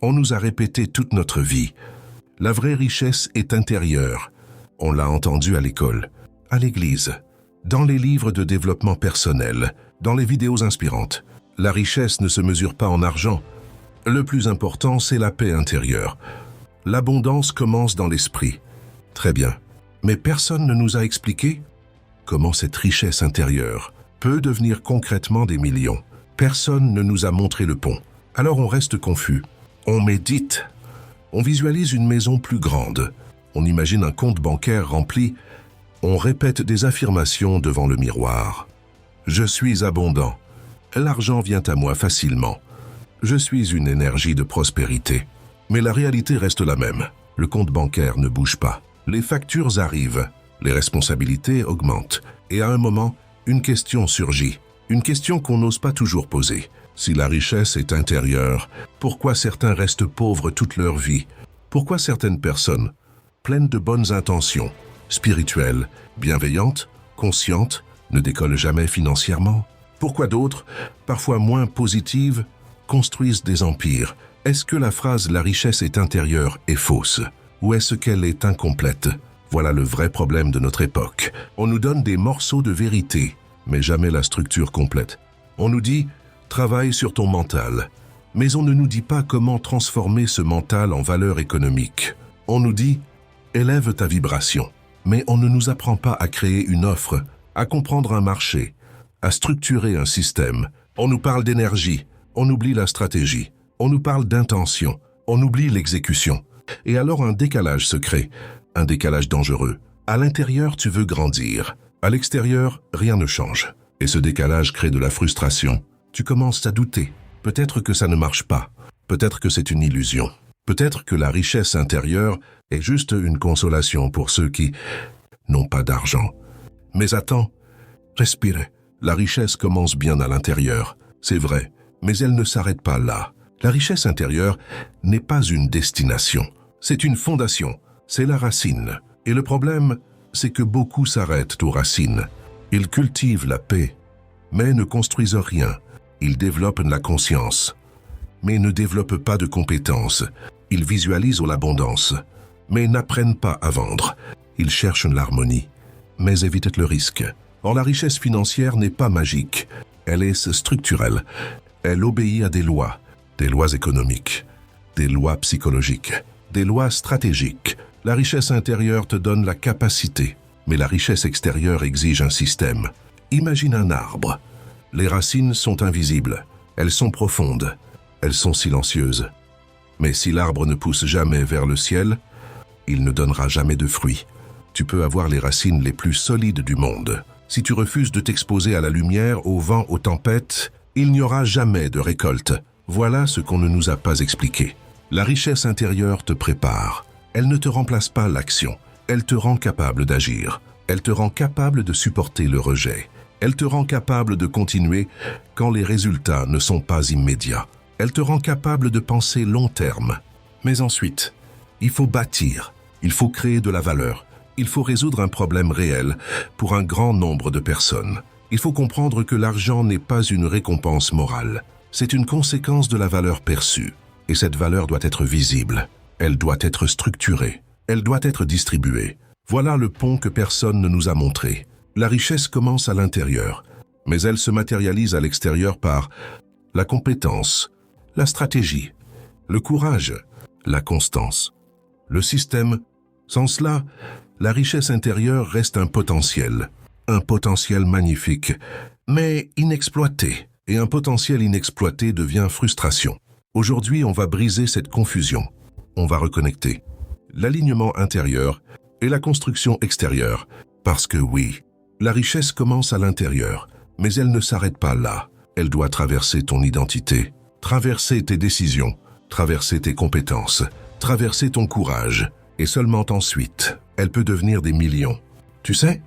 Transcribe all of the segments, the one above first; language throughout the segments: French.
On nous a répété toute notre vie. La vraie richesse est intérieure. On l'a entendu à l'école, à l'église, dans les livres de développement personnel, dans les vidéos inspirantes. La richesse ne se mesure pas en argent. Le plus important, c'est la paix intérieure. L'abondance commence dans l'esprit. Très bien. Mais personne ne nous a expliqué comment cette richesse intérieure peut devenir concrètement des millions. Personne ne nous a montré le pont. Alors on reste confus. On médite. On visualise une maison plus grande. On imagine un compte bancaire rempli. On répète des affirmations devant le miroir. Je suis abondant. L'argent vient à moi facilement. Je suis une énergie de prospérité. Mais la réalité reste la même. Le compte bancaire ne bouge pas. Les factures arrivent. Les responsabilités augmentent. Et à un moment, une question surgit. Une question qu'on n'ose pas toujours poser. Si la richesse est intérieure, pourquoi certains restent pauvres toute leur vie? Pourquoi certaines personnes, pleines de bonnes intentions, spirituelles, bienveillantes, conscientes, ne décollent jamais financièrement? Pourquoi d'autres, parfois moins positives, construisent des empires? Est-ce que la phrase « la richesse est intérieure » est fausse? Ou est-ce qu'elle est incomplète? Voilà le vrai problème de notre époque. On nous donne des morceaux de vérité, mais jamais la structure complète. On nous dit « travaille sur ton mental », mais on ne nous dit pas comment transformer ce mental en valeur économique. On nous dit « élève ta vibration », mais on ne nous apprend pas à créer une offre, à comprendre un marché, à structurer un système. On nous parle d'énergie, on oublie la stratégie. On nous parle d'intention, on oublie l'exécution. Et alors un décalage se crée, un décalage dangereux. À l'intérieur, tu veux grandir. À l'extérieur, rien ne change. Et ce décalage crée de la frustration. Tu commences à douter. Peut-être que ça ne marche pas. Peut-être que c'est une illusion. Peut-être que la richesse intérieure est juste une consolation pour ceux qui n'ont pas d'argent. Mais attends, respire. La richesse commence bien à l'intérieur, c'est vrai, mais elle ne s'arrête pas là. La richesse intérieure n'est pas une destination, c'est une fondation, c'est la racine. Et le problème, c'est que beaucoup s'arrêtent aux racines. Ils cultivent la paix, mais ne construisent rien. Ils développent la conscience, mais ne développent pas de compétences. Ils visualisent l'abondance, mais n'apprennent pas à vendre. Ils cherchent l'harmonie, mais évitent le risque. Or, la richesse financière n'est pas magique, elle est structurelle. Elle obéit à des lois économiques, des lois psychologiques, des lois stratégiques. La richesse intérieure te donne la capacité, mais la richesse extérieure exige un système. Imagine un arbre. Les racines sont invisibles, elles sont profondes, elles sont silencieuses. Mais si l'arbre ne pousse jamais vers le ciel, il ne donnera jamais de fruits. Tu peux avoir les racines les plus solides du monde. Si tu refuses de t'exposer à la lumière, au vent, aux tempêtes, il n'y aura jamais de récolte. Voilà ce qu'on ne nous a pas expliqué. La richesse intérieure te prépare. Elle ne te remplace pas l'action. Elle te rend capable d'agir. Elle te rend capable de supporter le rejet. Elle te rend capable de continuer quand les résultats ne sont pas immédiats. Elle te rend capable de penser long terme. Mais ensuite, il faut bâtir. Il faut créer de la valeur. Il faut résoudre un problème réel pour un grand nombre de personnes. Il faut comprendre que l'argent n'est pas une récompense morale. C'est une conséquence de la valeur perçue. Et cette valeur doit être visible. Elle doit être structurée. Elle doit être distribuée. Voilà le pont que personne ne nous a montré. La richesse commence à l'intérieur, mais elle se matérialise à l'extérieur par la compétence, la stratégie, le courage, la constance, le système. Sans cela, la richesse intérieure reste un potentiel magnifique, mais inexploité. Et un potentiel inexploité devient frustration. Aujourd'hui, on va briser cette confusion. On va reconnecter l'alignement intérieur et la construction extérieure. Parce que oui, la richesse commence à l'intérieur, mais elle ne s'arrête pas là. Elle doit traverser ton identité, traverser tes décisions, traverser tes compétences, traverser ton courage. Et seulement ensuite, elle peut devenir des millions. Tu sais,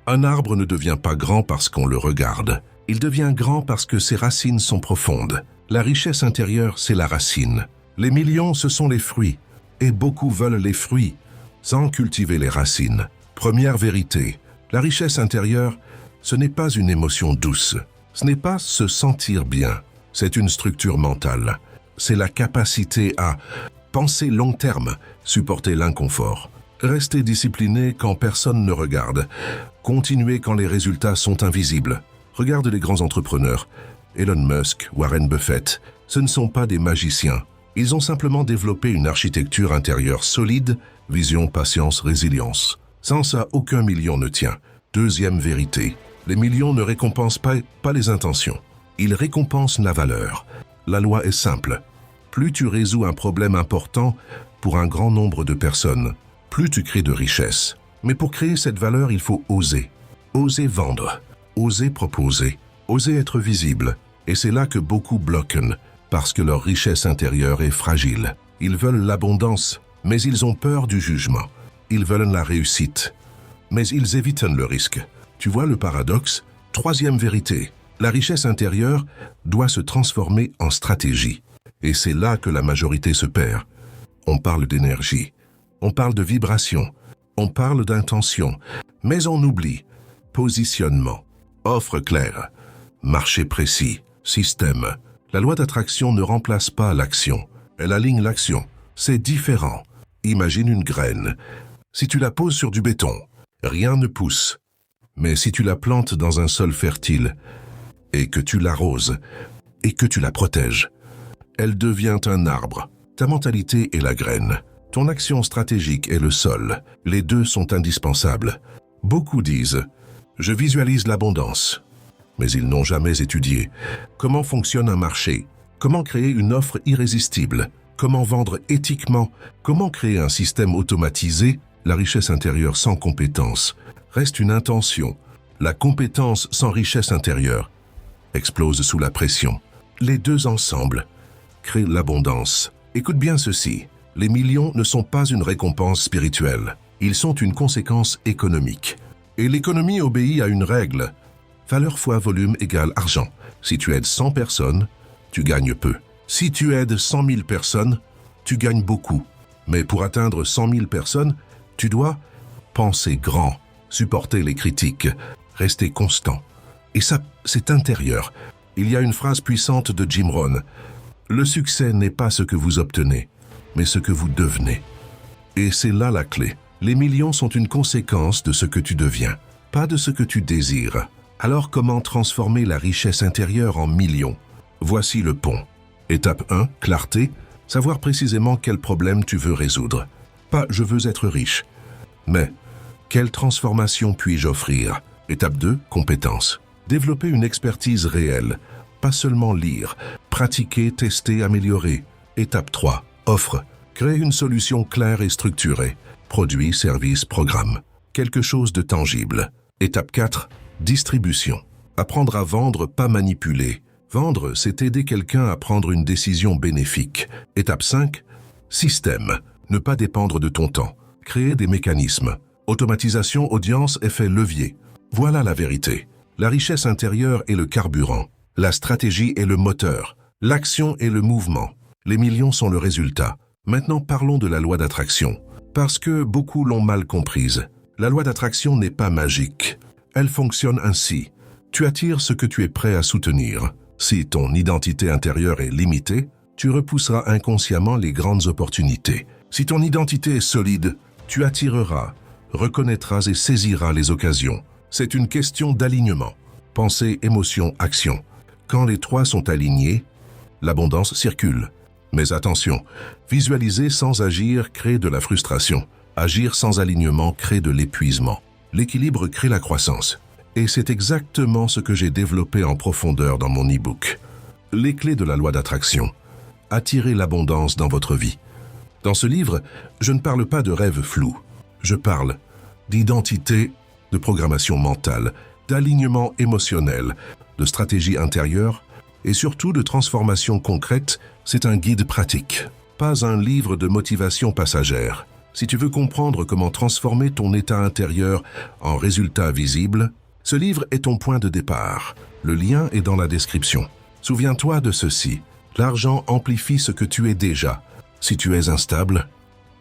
un arbre ne devient pas grand parce qu'on le regarde. Il devient grand parce que ses racines sont profondes. La richesse intérieure, c'est la racine. Les millions, ce sont les fruits. Et beaucoup veulent les fruits, sans cultiver les racines. Première vérité, la richesse intérieure, ce n'est pas une émotion douce. Ce n'est pas se sentir bien. C'est une structure mentale. c'est la capacité à penser long terme, supporter l'inconfort, rester discipliné quand personne ne regarde, continuer quand les résultats sont invisibles. Regarde les grands entrepreneurs, Elon Musk, Warren Buffett, ce ne sont pas des magiciens. Ils ont simplement développé une architecture intérieure solide, vision, patience, résilience. Sans ça, aucun million ne tient. Deuxième vérité, les millions ne récompensent pas les intentions. Ils récompensent la valeur. La loi est simple. Plus tu résous un problème important pour un grand nombre de personnes, plus tu crées de richesse. Mais pour créer cette valeur, il faut oser. Oser vendre, oser proposer, oser être visible. Et c'est là que beaucoup bloquent, parce que leur richesse intérieure est fragile. Ils veulent l'abondance, mais ils ont peur du jugement. Ils veulent la réussite, mais ils évitent le risque. Tu vois le paradoxe? Troisième vérité, la richesse intérieure doit se transformer en stratégie. Et c'est là que la majorité se perd. On parle d'énergie, on parle de vibration, on parle d'intention, mais on oublie positionnement, offre claire, marché précis, système. La loi d'attraction ne remplace pas l'action, elle aligne l'action. C'est différent. Imagine une graine. Si tu la poses sur du béton, rien ne pousse. Mais si tu la plantes dans un sol fertile, et que tu l'arroses, et que tu la protèges, elle devient un arbre. Ta mentalité est la graine. Ton action stratégique est le sol. Les deux sont indispensables. Beaucoup disent « Je visualise l'abondance ». Mais ils n'ont jamais étudié comment fonctionne un marché, comment créer une offre irrésistible, comment vendre éthiquement, comment créer un système automatisé. La richesse intérieure sans compétence reste une intention. La compétence sans richesse intérieure explose sous la pression. Les deux ensemble créent l'abondance. Écoute bien ceci, les millions ne sont pas une récompense spirituelle, ils sont une conséquence économique. Et l'économie obéit à une règle. Valeur fois volume égale argent. Si tu aides 100 personnes, tu gagnes peu. Si tu aides 100 000 personnes, tu gagnes beaucoup. Mais pour atteindre 100 000 personnes, tu dois penser grand, supporter les critiques, rester constant. Et ça, c'est intérieur. Il y a une phrase puissante de Jim Rohn. Le succès n'est pas ce que vous obtenez, mais ce que vous devenez. Et c'est là la clé. Les millions sont une conséquence de ce que tu deviens, pas de ce que tu désires. Alors comment transformer la richesse intérieure en millions? Voici le pont. Étape 1, clarté, savoir précisément quel problème tu veux résoudre. Pas « je veux être riche », mais « quelle transformation puis-je offrir ?» Étape 2, compétence. Développer une expertise réelle, pas seulement lire, pratiquer, tester, améliorer. Étape 3, offre. Créer une solution claire et structurée. Produit, service, programme. Quelque chose de tangible. Étape 4, distribution. Apprendre à vendre, pas manipuler. Vendre, c'est aider quelqu'un à prendre une décision bénéfique. Étape 5, système. Ne pas dépendre de ton temps. Créer des mécanismes. Automatisation, audience, effet levier. Voilà la vérité. La richesse intérieure est le carburant. La stratégie est le moteur. L'action est le mouvement. Les millions sont le résultat. Maintenant parlons de la loi d'attraction. Parce que beaucoup l'ont mal comprise. La loi d'attraction n'est pas magique. Elle fonctionne ainsi. Tu attires ce que tu es prêt à soutenir. Si ton identité intérieure est limitée, tu repousseras inconsciemment les grandes opportunités. Si ton identité est solide, tu attireras, reconnaîtras et saisiras les occasions. C'est une question d'alignement. Pensée, émotion, action. Quand les trois sont alignés, l'abondance circule. Mais attention, visualiser sans agir crée de la frustration. Agir sans alignement crée de l'épuisement. L'équilibre crée la croissance. Et c'est exactement ce que j'ai développé en profondeur dans mon e-book. Les clés de la loi d'attraction. Attirez l'abondance dans votre vie. Dans ce livre, je ne parle pas de rêves flous. Je parle d'identité, de programmation mentale, d'alignement émotionnel, de stratégie intérieure et surtout de transformation concrète. C'est un guide pratique, pas un livre de motivation passagère. Si tu veux comprendre comment transformer ton état intérieur en résultats visibles, ce livre est ton point de départ. Le lien est dans la description. Souviens-toi de ceci. L'argent amplifie ce que tu es déjà. Si tu es instable,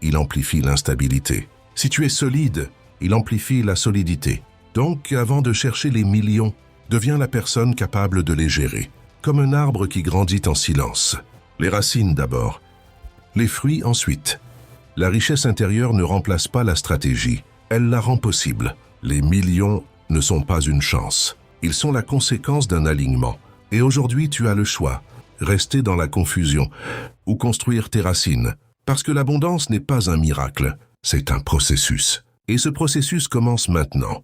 il amplifie l'instabilité. Si tu es solide, il amplifie la solidité. Donc, avant de chercher les millions, deviens la personne capable de les gérer. Comme un arbre qui grandit en silence. Les racines d'abord. Les fruits ensuite. La richesse intérieure ne remplace pas la stratégie, elle la rend possible. Les millions ne sont pas une chance. Ils sont la conséquence d'un alignement. Et aujourd'hui, tu as le choix. Rester dans la confusion ou construire tes racines. Parce que l'abondance n'est pas un miracle, c'est un processus. Et ce processus commence maintenant.